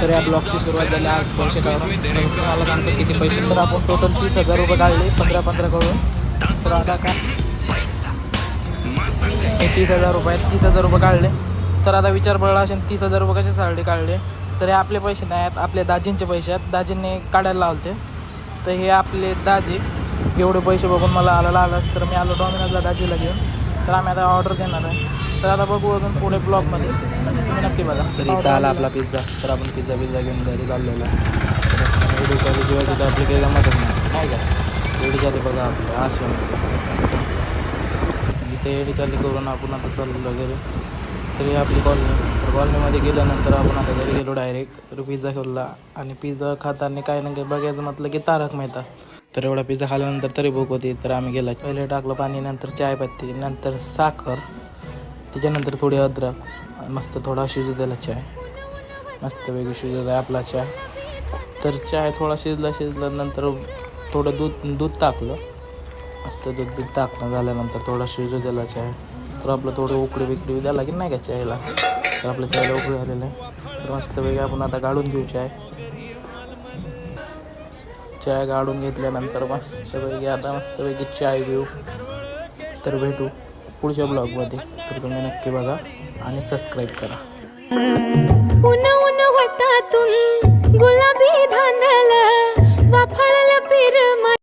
तर या ब्लॉगची सुरुवात झाली आज पैसे काढून. तर तुम्हाला सांगतो किती पैसे. तर आपण टोटल 30,000 रुपये काढले 15-15 करून. तर आता काय हे 30,000 रुपये आहेत. 30,000 रुपये काढले. तर आता विचार पडला असेल 30,000 रुपये कशासाठी काढले. तर हे आपले पैसे नाही आहेत, आपल्या दाजींचे पैसे आहेत. दाजींनी काढायला लावते. तर हे आपले दाजी एवढे पैसे बघून मला आलास तर मी आलो डॉमिनोजला दाजीला घेऊन. तर आम्ही आता ऑर्डर देणार आहे. तर आता बघू अजून पुढे ब्लॉगमध्ये तुम्ही नक्की बघा. तर इथं आला आपला पिझ्झा. तर आपण पिझ्झा घेऊन घरी चाललेला आहे. शिवाय तर आपली काही जमतच नाही का. एवढी झाली बघा आपल्या 800 इथे एडी चालली करून आपण आता चाललेलो घरी. तर ही आपली कॉलनी. तर कॉलनीमध्ये गेल्यानंतर आपण आता घरी गेलो डायरेक्ट. तर पिझ्झा खाल्ला आणि पिझ्झा खाताना काय ना काही बघायचं म्हटलं की तारक मेहता. तर एवढा पिझ्झा खाल्ल्यानंतर तरी भूक होती. तर आम्ही गेला पहिले टाकलं पाणी, नंतर चायपत्ती, नंतर साखर, त्याच्यानंतर थोडी अद्रक, मस्त थोडा शिजू दिला चाय. मस्त वेगळी शिजला आपला चाय. तर चाय थोडा शिजल्यानंतर थोडं दूध टाकलं. मस्त दूध टाकणं झाल्यानंतर थोडा शिजू दिला चाय. तर आपलं थोडं उकडी द्यायला की नाही का चायला. तर आपलं चायला उकळी आलेलं आहे. तर मस्त वेगळी आपण आता गाळून घेऊ चाय गाळून घेतल्यानंतर मस्तपैकी आता मस्तपैकी चाय घेऊ. तर भेटू पुढच्या ब्लॉगमध्ये. तर तुम्ही नक्की बघा आणि सबस्क्राईब करा. उन वटातून गुलाबी धांदल